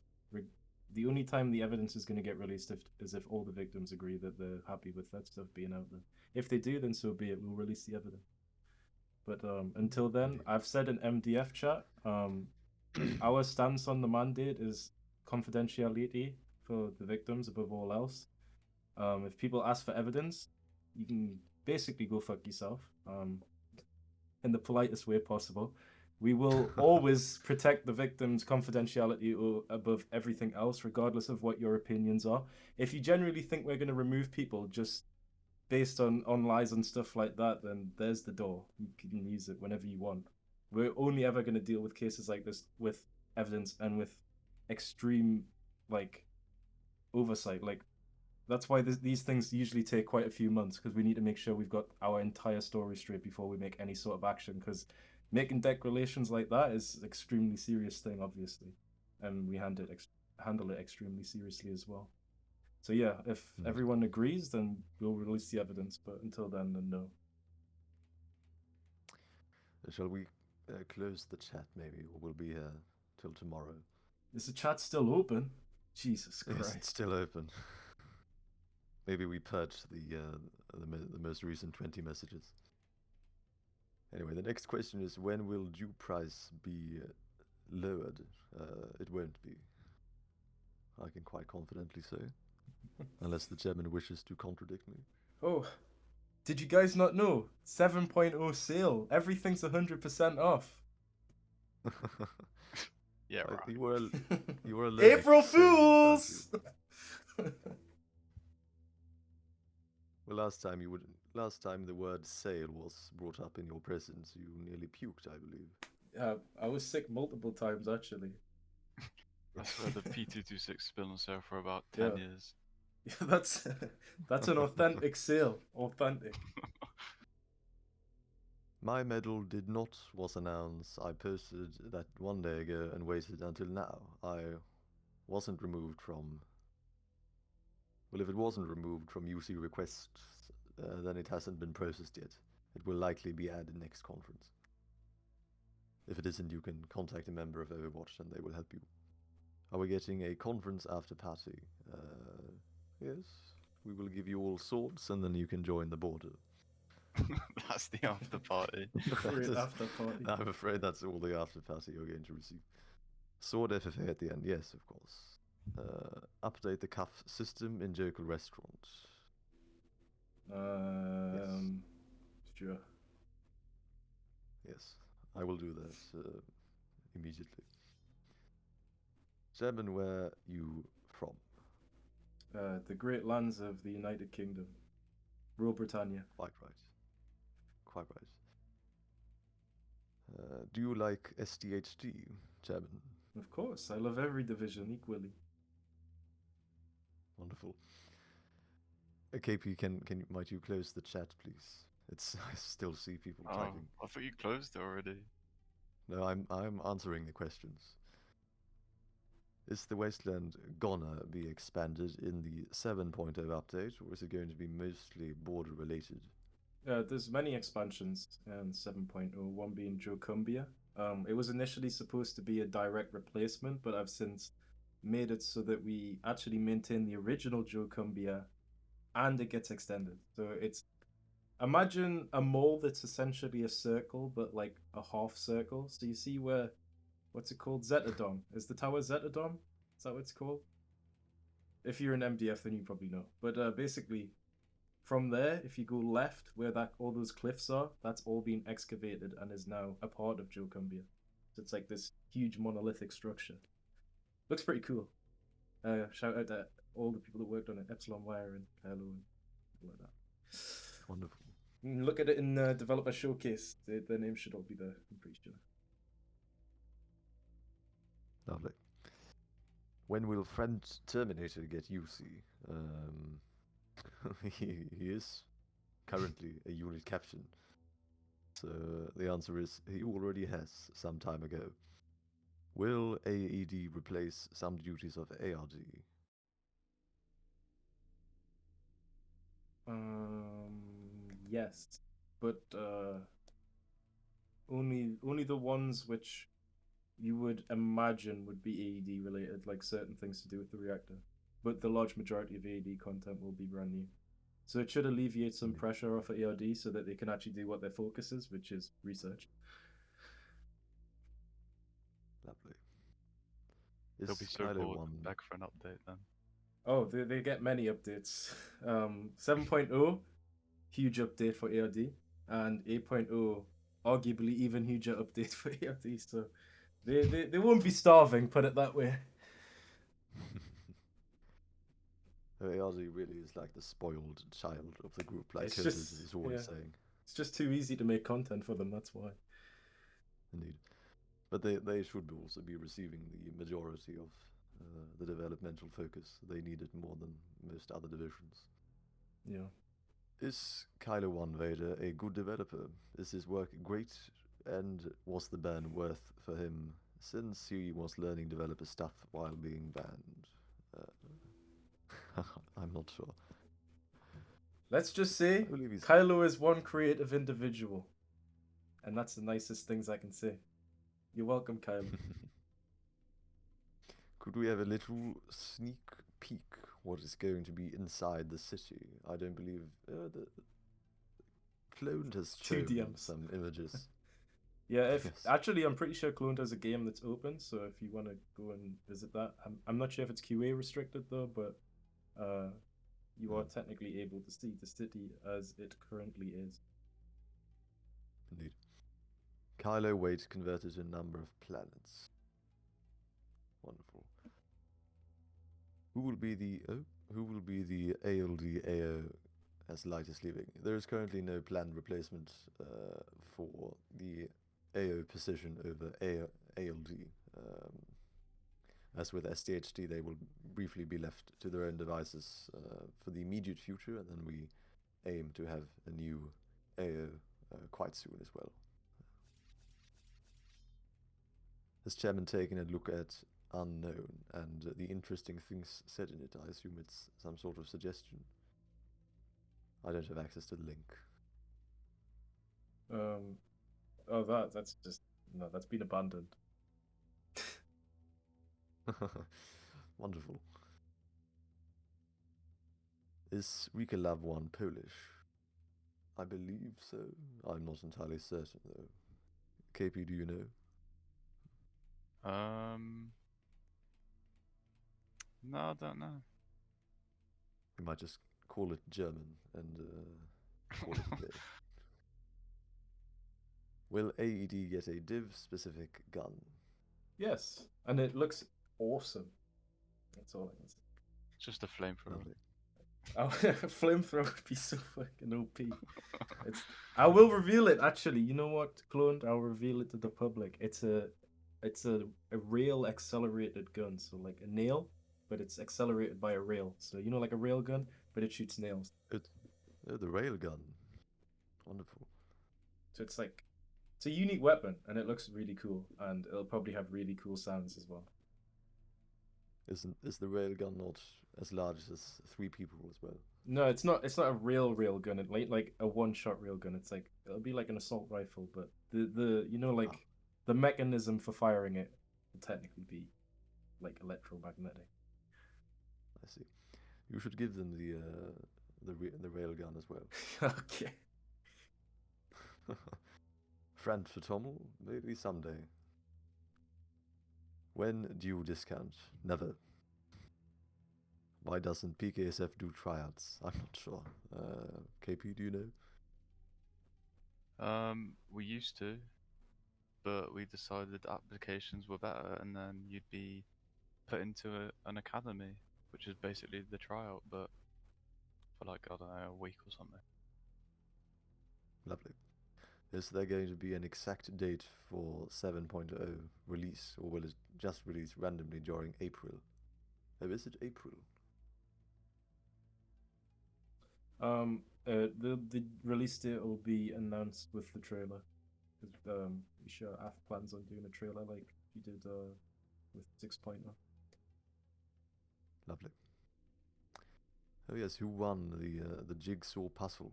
The only time the evidence is going to get released is if all the victims agree that they're happy with that stuff being out there. If they do, then so be it. We'll release the evidence. But until then, I've said in MDF chat, our stance on the mandate is confidentiality for the victims above all else. If people ask for evidence, you can basically go fuck yourself in the politest way possible. We will always protect the victim's confidentiality above everything else, regardless of what your opinions are. If you generally think we're going to remove people just based on lies and stuff like that, then there's the door. You can use it whenever you want. We're only ever going to deal with cases like this with evidence and with extreme, oversight. That's why these things usually take quite a few months, because we need to make sure we've got our entire story straight before we make any sort of action, because making declarations like that is an extremely serious thing, obviously, and we handle it extremely seriously as well. So yeah, if everyone agrees, then we'll release the evidence, but until then no. Shall we close the chat maybe, or we'll be here till tomorrow? Is the chat still open? Jesus Christ. Yes, it's still open. Maybe we purged the most recent 20 messages. Anyway, the next question is, when will due price be lowered? It won't be. I can quite confidently say. Unless the chairman wishes to contradict me. Oh, did you guys not know? 7.0 sale. Everything's 100% off. Yeah, right. You were allergic April to sales, Fools! aren't you? Well, last time the word sale was brought up in your presence, you nearly puked, I believe. I was sick multiple times actually. I swear the P226 has been on sale for about 10 years. Yeah, that's an authentic sale. Authentic. My medal did not was announced. I posted that 1 day ago and waited until now. I wasn't removed from... Well, if it wasn't removed from UC requests, then it hasn't been processed yet. It will likely be added next conference. If it isn't, you can contact a member of Overwatch and they will help you. Are we getting a conference after party? Yes. We will give you all swords and then you can join the border. That's the after party. Great after party. I'm afraid that's all the after party you're going to receive. Sword FFA at the end, yes, of course. Update the cuff system in Jokel Restaurant. Sure. Yes, I will do that immediately. German, where you from? The great lands of the United Kingdom. Rule Britannia. Quite right. Quite right. Do you like SDHD, German? Of course, I love every division equally. Wonderful. KP, might you close the chat, please? I still see people typing. I thought you closed it already. No, I'm answering the questions. Is the Wasteland gonna be expanded in the 7.0 update, or is it going to be mostly border related? There's many expansions in 7.0, one being 𝐏𝐿. It was initially supposed to be a direct replacement, but I've since made it so that we actually maintain the original 𝐏𝐿 and it gets extended. So imagine a mole that's essentially a circle, but like a half circle. So you see where, what's it called? Zetadom. Is the tower Zetadom? Is that what it's called? If you're an MDF, then you probably know. But basically, from there, if you go left, where all those cliffs are, that's all been excavated and is now a part of 𝐏𝐿. So it's like this huge monolithic structure. Looks pretty cool. Shout out to all the people that worked on it, Epsilon Wire and Kylo and people like that. Wonderful. Look at it in developer showcase. Their name should all be there, I'm pretty sure. Lovely. When will friend Terminator get UC? He is currently a unit captain. So the answer is he already has some time ago. Will AED replace some duties of ARD? Yes, but only the ones which you would imagine would be AED related, like certain things to do with the reactor. But the large majority of AED content will be brand new. So it should alleviate some pressure off of ARD so that they can actually do what their focus is, which is research. Lovely. They'll be so bored back for an update then. Oh, they get many updates. 7.0, huge update for ARD, and 8.0, arguably even huger update for ARD. So they won't be starving, put it that way. ARD really is like the spoiled child of the group, like It's Curtis just- is always yeah. saying. It's just too easy to make content for them, that's why. Indeed. But they should also be receiving the majority of the developmental focus. They need it more than most other divisions. Yeah. Is Kylo 1 Vader a good developer? Is his work great? And was the ban worth for him since he was learning developer stuff while being banned? I'm not sure. Let's just say Kylo is one creative individual. And that's the nicest things I can say. You're welcome, Kylo. Could we have a little sneak peek what is going to be inside the city? I don't believe the Cloned has Two shown DMs. some images. Yeah, Yes. actually, I'm pretty sure Cloned has a game that's open, so if you want to go and visit that, I'm not sure if it's QA restricted though, but you are technically able to see the city as it currently is. Indeed. Kylo weight converted to number of planets. Wonderful. Who will be the ALD/AO as Light is leaving? There is currently no planned replacement for the AO position over ALD. As with SDHD, they will briefly be left to their own devices for the immediate future, and then we aim to have a new AO quite soon as well. Has Chairman taken a look at Unknown and the interesting things said in it? I assume it's some sort of suggestion. I don't have access to the link. That's just no, that's been abandoned. Wonderful. Is Rika Love 1 Polish? I believe so. I'm not entirely certain though. KP, do you know? No, I don't know. We might just call it German and call it a day. Will AED get a div-specific gun? Yes, and it looks awesome. That's all I can say. Just a flamethrower. Oh, flamethrower would be so fucking OP. I will reveal it actually. You know what, Cloned? I'll reveal it to the public. It's a rail accelerated gun, so like a nail, but it's accelerated by a rail. So you know, like a rail gun, but it shoots nails. The rail gun. Wonderful. So it's a unique weapon, and it looks really cool, and it'll probably have really cool sounds as well. Is the rail gun not as large as 3 people as well? No, it's not. It's not a rail gun. It's like a one-shot rail gun. It'll be like an assault rifle, but the the mechanism for firing it will technically be like electromagnetic. I see. You should give them the rail gun as well. Okay. Friend for Tommel? Maybe someday. When due discount? Never. Why doesn't PKSF do tryouts? I'm not sure. KP, do you know? We used to, but we decided applications were better, and then you'd be put into an academy, which is basically the tryout, but for like, I don't know, a week or something. Lovely. Is there going to be an exact date for 7.0 release, or will it just release randomly during April? Oh, is it April? The release date will be announced with the trailer. We sure have plans on doing a trailer like we did with 6.0. Lovely. Oh yes, who won the jigsaw puzzle?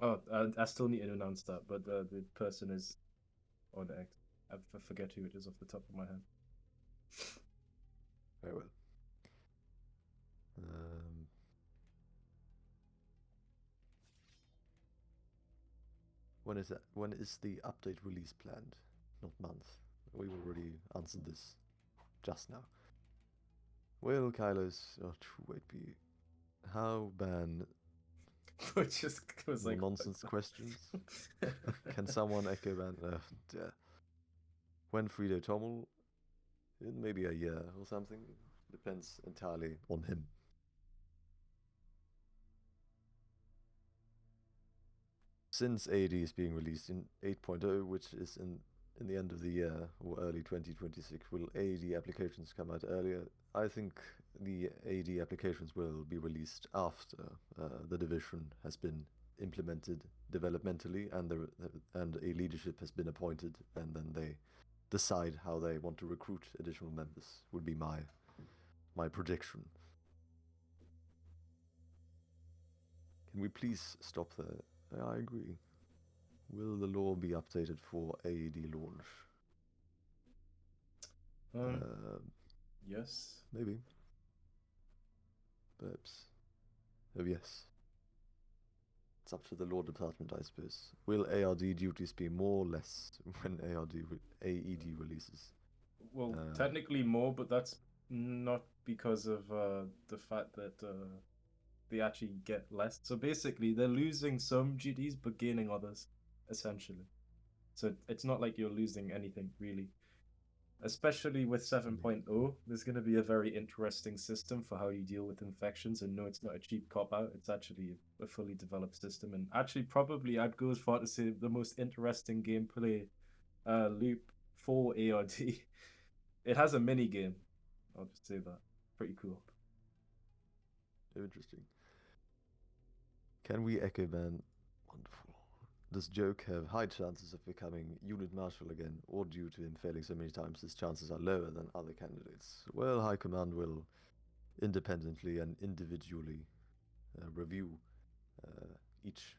Oh, I still need to announce that, but the person is on X. I forget who it is off the top of my head. Very well. When is that? When is the update release planned? Not month. We already answered this just now. Well, Kylos, wait, be how ban just was like nonsense questions? Can someone echo ban? Yeah. When Frito Tommel? In maybe a year or something. Depends entirely on him. Since AD is being released in 8.0, which is in the end of the year or early 2026, will AD applications come out earlier? I think the AD applications will be released after the division has been implemented developmentally and a leadership has been appointed, and then they decide how they want to recruit additional members, would be my prediction. Can we please stop there? I agree. Will the law be updated for AED launch? Yes. Maybe. Perhaps. Oh yes. It's up to the law department, I suppose. Will ARD duties be more or less when AED releases? Well, technically more, but that's not because of the fact that they actually get less. So basically, they're losing some duties but gaining others. essentially. So it's not like you're losing anything really. Especially with 7.0, there's going to be a very interesting system for how you deal with infections. And no, it's not a cheap cop out. It's actually a fully developed system. And actually, probably I'd go as far to say the most interesting gameplay loop for ARD. It has a mini game. I'll just say that. Pretty cool. Interesting. Can we echo man? Wonderful. Does Joke have high chances of becoming unit marshal again, or due to him failing so many times, his chances are lower than other candidates? Well, High Command will independently and individually review each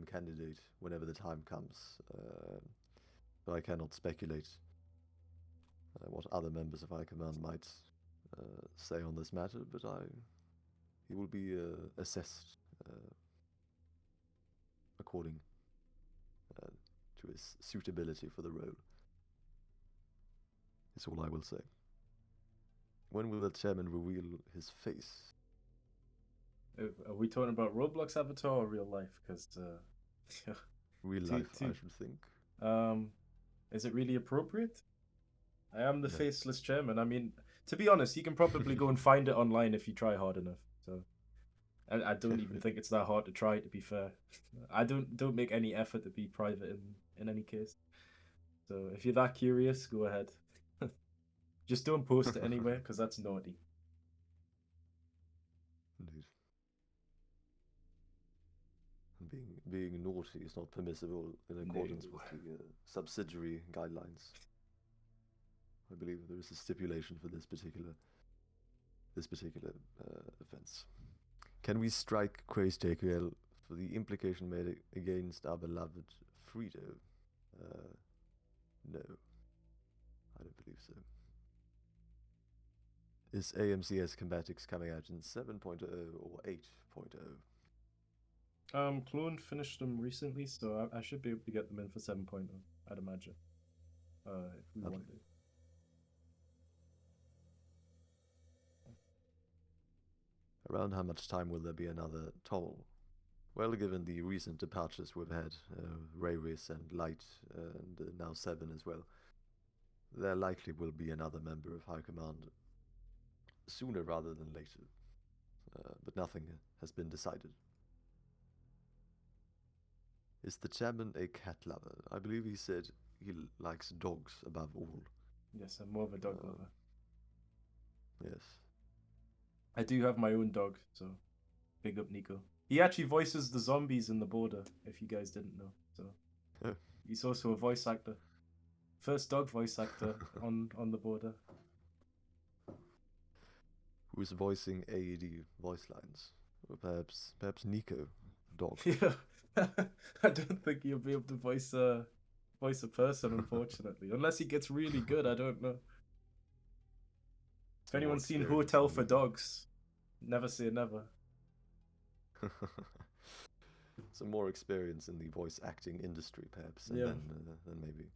candidate whenever the time comes. So I cannot speculate what other members of High Command might say on this matter, but he will be assessed according to his suitability for the role. Is all I will say. When will the chairman reveal his face? Are we talking about Roblox avatar or real life? Because real life, I should think. Is it really appropriate? I am the faceless chairman. I mean, to be honest, you can probably go and find it online if you try hard enough. So, I don't even think it's that hard to try. To be fair, I don't make any effort to be private in any case. So if you're that curious, go ahead. Just don't post it anywhere because that's naughty. Indeed. Being naughty is not permissible in accordance with the subsidiary guidelines. I believe there is a stipulation for this particular offense. Can we strike 𝐏𝐑𝐄𝐒 for the implication made against our beloved Frito? No, I don't believe so. Is AMCS Combatics coming out in 7.0 or 8.0? Clone finished them recently, so I should be able to get them in for 7.0, I'd imagine. If we want to. Around how much time will there be another Toll? Well, given the recent departures we've had, Rayris and Light, and now 7 as well, there likely will be another member of High Command sooner rather than later. But nothing has been decided. Is the chairman a cat lover? I believe he said he likes dogs above all. Yes, I'm more of a dog lover. Yes. I do have my own dog, so big up Nico. He actually voices the zombies in The Border, if you guys didn't know. So he's also a voice actor. First dog voice actor on The Border. Who's voicing AED voice lines? Or perhaps Nico, dog. Yeah. I don't think he'll be able to voice a person, unfortunately. Unless he gets really good, I don't know. If anyone's seen Hotel for Dogs, never say never. Some more experience in the voice acting industry, perhaps, and Yeah. then maybe.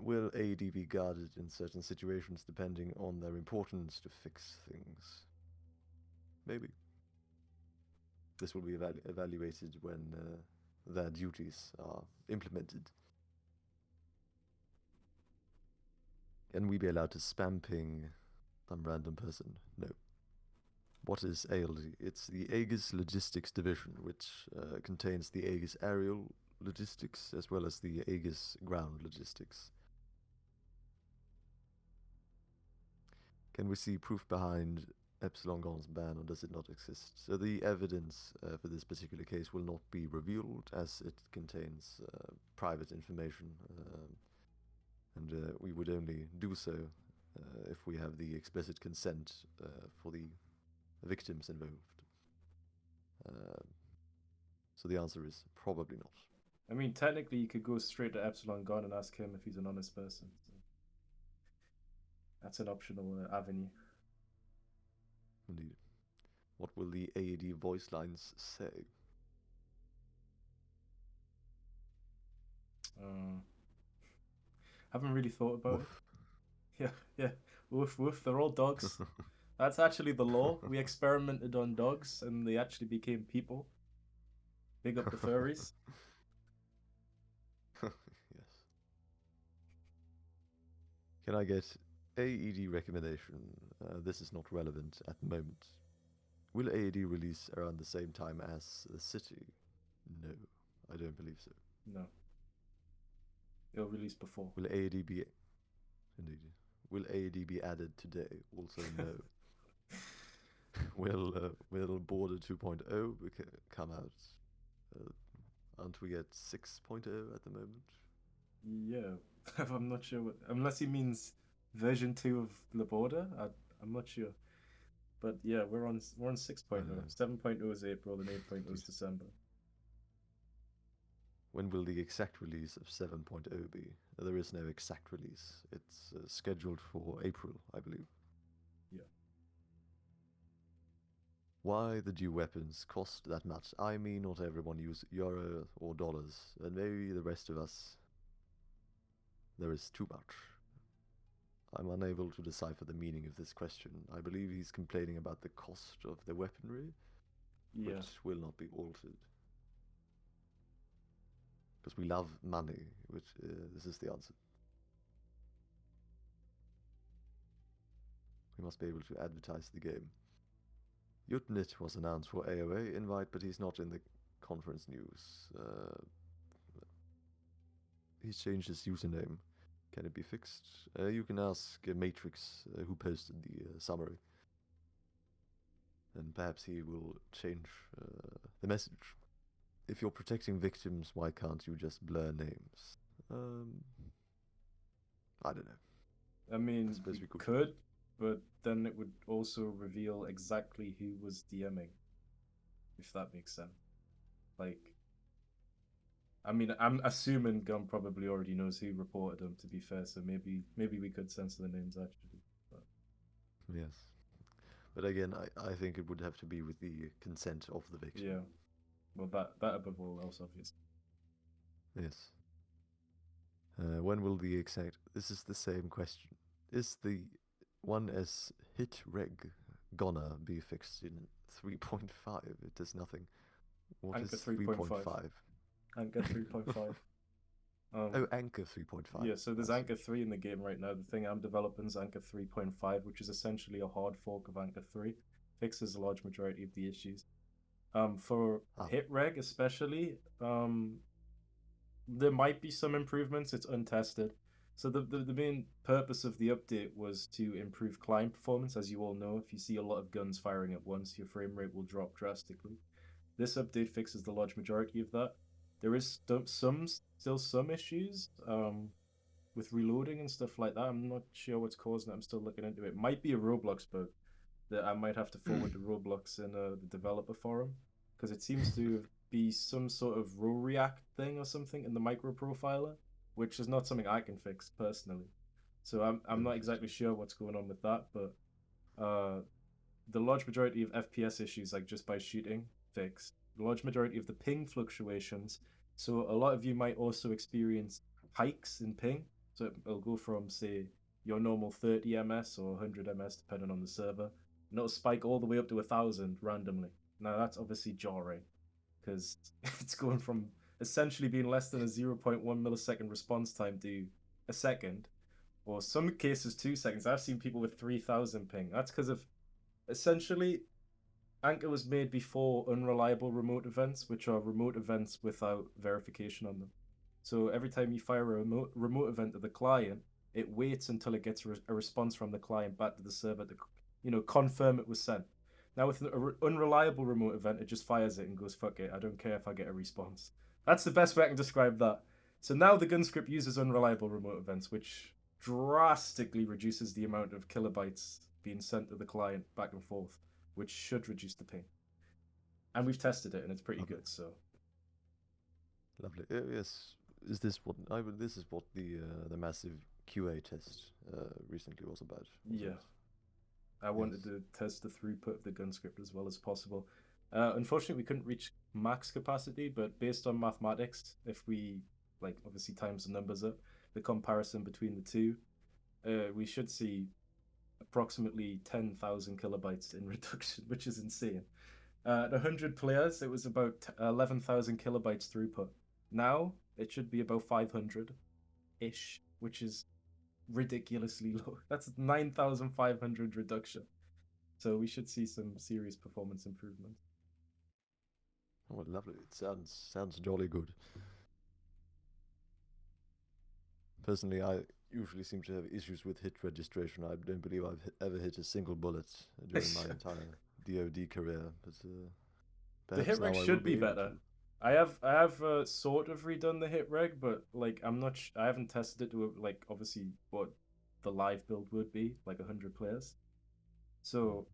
Will AED be guarded in certain situations depending on their importance to fix things? Maybe. This will be evaluated when their duties are implemented. Can we be allowed to spam ping some random person? No. What is ALD? It's the AEGIS Logistics Division, which contains the AEGIS Aerial Logistics as well as the AEGIS Ground Logistics. Can we see proof behind Epsilon-Gon's ban, or does it not exist? So the evidence for this particular case will not be revealed, as it contains private information, and we would only do so if we have the explicit consent for the victims involved. So the answer is probably not. I mean, technically, you could go straight to Epsilon-Gon and ask him if he's an honest person. So that's an optional avenue. Indeed. What will the AED voice lines say? Haven't really thought about it. Yeah. Woof, woof. They're all dogs. That's actually the law. We experimented on dogs, and they actually became people. Big up the furries. Yes. Can I get AED recommendation? This is not relevant at the moment. Will AED release around the same time as the city? No, I don't believe so. No. It'll release before. Will AED be... Indeed. Will AED be added today? Also no. Will Border 2.0 come out? Aren't we at 6.0 at the moment? Yeah, I'm not sure what, unless he means version 2 of the border. I'm not sure, but yeah, we're on 6.0. 7.0 is April and 8.0 is December. When will the exact release of 7.0 be? There is no exact release. It's scheduled for April, I believe. Yeah. Why the new weapons cost that much? I mean, not everyone use euro or dollars, and maybe the rest of us. There is too much. I'm unable to decipher the meaning of this question. I believe he's complaining about the cost of the weaponry, Yeah. which will not be altered. Because we love money, which this is the answer. We must be able to advertise the game. 𝐏𝐑𝐄𝐒 was announced for AOA invite, but he's not in the conference news. He's changed his username. Can it be fixed? You can ask Matrix, who posted the summary. And perhaps he will change the message. If you're protecting victims, why can't you just blur names? I don't know. I mean, I suppose we we could, but then it would also reveal exactly who was DMing, if that makes sense. Like, I mean, I'm assuming Gun probably already knows who reported him, to be fair, so maybe we could censor the names actually. But... Yes. But again, I think it would have to be with the consent of the victim. Yeah. Well, that above all else, obviously. Yes. When will the exact... This is the same question. Is the one as hit reg gonna be fixed in 3.5? It does nothing. What Anchor is 3.5? Anchor 3.5. Oh, Anchor 3.5. Yeah, so there's Anchor 3 in the game right now. The thing I'm developing is Anchor 3.5, which is essentially a hard fork of Anchor 3. Fixes a large majority of the issues. For hit reg especially, there might be some improvements. It's untested. So the main purpose of the update was to improve client performance. As you all know, if you see a lot of guns firing at once, your frame rate will drop drastically. This update fixes the large majority of that. There is still some issues with reloading and stuff like that. I'm not sure what's causing it. I'm still looking into it. Might be a Roblox bug that I might have to forward to Roblox in the developer forum, because it seems to be some sort of row react thing or something in the micro profiler, which is not something I can fix personally. So I'm not exactly sure what's going on with that, but the large majority of FPS issues, like just by shooting, fixed. The large majority of the ping fluctuations. So a lot of you might also experience hikes in ping. So it'll go from, say, your normal 30 ms or 100 ms, depending on the server, and it'll spike all the way up to 1,000 randomly. Now that's obviously jarring, because it's going from essentially being less than a 0.1 millisecond response time to a second, or some cases 2 seconds. I've seen people with 3,000 ping. That's because of, essentially, Anchor was made before unreliable remote events, which are remote events without verification on them. So every time you fire a remote event to the client, it waits until it gets a response from the client back to the server to, confirm it was sent. Now with an unreliable remote event, it just fires it and goes, fuck it, I don't care if I get a response. That's the best way I can describe that. So now the gun script uses unreliable remote events, which drastically reduces the amount of kilobytes being sent to the client back and forth, which should reduce the ping. And we've tested it, and it's pretty good. So lovely. Yes, is this what this is what the massive QA test recently was about? Yeah, I wanted to test the throughput of the gun script as well as possible. Unfortunately, we couldn't reach max capacity, but based on mathematics, if we obviously times the numbers up, the comparison between the two, we should see approximately 10,000 kilobytes in reduction, which is insane. At 100 players, it was about 11,000 kilobytes throughput. Now it should be about 500-ish, which is ridiculously low. That's 9,500 reduction. So we should see some serious performance improvement. Oh, lovely. It sounds jolly good. Personally, I usually seem to have issues with hit registration. I don't believe I've ever hit a single bullet during my entire DoD career, but The hit reg should be better. I have sort of redone the hit reg, but like I'm not. I haven't tested it to like obviously what the live build would be, like 100 players. So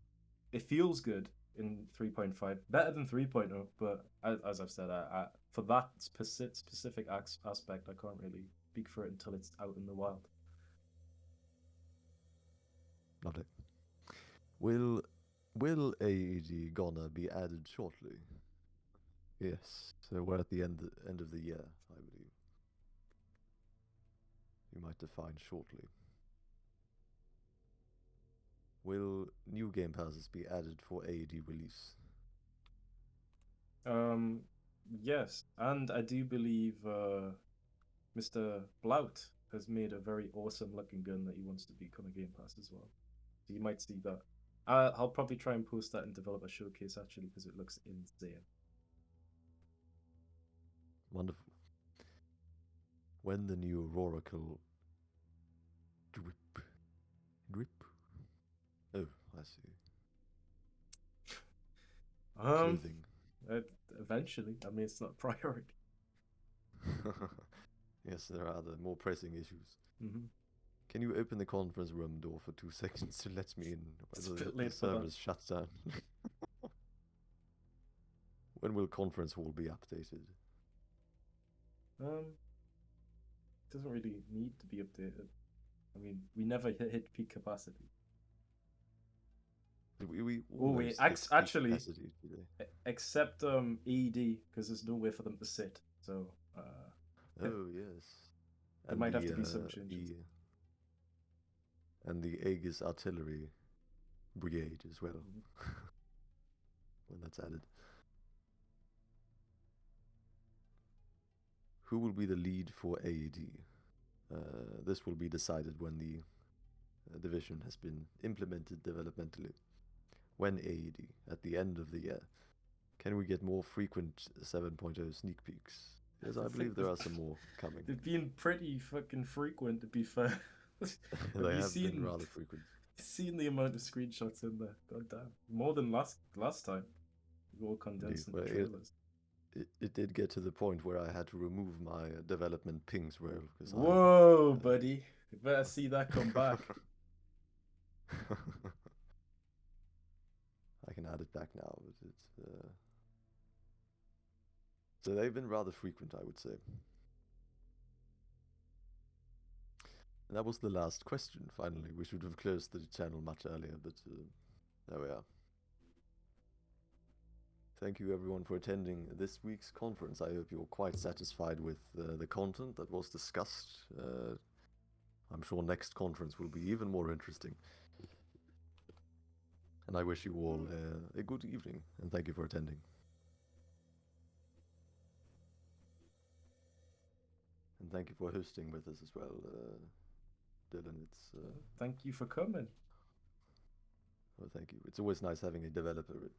it feels good in 3.5, better than 3.0. But as I've said, I for that specific aspect, I can't really speak for it until it's out in the wild. Lovely. Will AEG gonna be added shortly? Yes. So we're at the end of the year, I believe. You might define shortly. Will new game passes be added for AED release? Yes, and I do believe Mr. Blout has made a very awesome looking gun that he wants to become a Game Pass as well. So you might see that. I'll probably try and post that in Developer Showcase actually because it looks insane. Wonderful. When the new Oracle drip? Oh, I see. Clothing. Eventually. I mean, it's not a priority. Yes, there are other more pressing issues. Mm-hmm. Can you open the conference room door for 2 seconds to let me in? Whether the late for that. server is shut down. When will conference hall be updated? It doesn't really need to be updated. I mean, we never hit peak capacity. We actually, capacity today. Except AED, because there's no way for them to sit. So. Oh yes. There might have to be some changes. And the AEGIS artillery brigade as well. When that's added. Who will be the lead for AED? This will be decided when the division has been implemented developmentally. When AED, at the end of the year. Can we get more frequent 7.0 sneak peeks? Yes, I believe there are some more coming. They've been pretty fucking frequent, to be fair. They have been rather frequent. Seen the amount of screenshots in there? God damn, more than last time. All condensed in the trailers. It did get to the point where I had to remove my development pings role. Whoa, buddy! You better see that come back. I can add it back now, but it's so they've been rather frequent, I would say. And that was the last question, finally. We should have closed the channel much earlier, but there we are. Thank you everyone for attending this week's conference. I hope you're quite satisfied with the content that was discussed. I'm sure next conference will be even more interesting. And I wish you all a good evening, and thank you for attending. And thank you for hosting with us as well, Dylan. It's thank you for coming. Well, thank you. It's always nice having a developer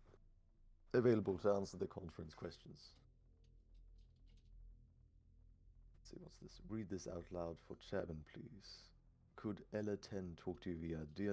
available to answer the conference questions. Let's see, what's this? Read this out loud for chairman, please. Could 𝐏𝐑𝐄𝐒 talk to you via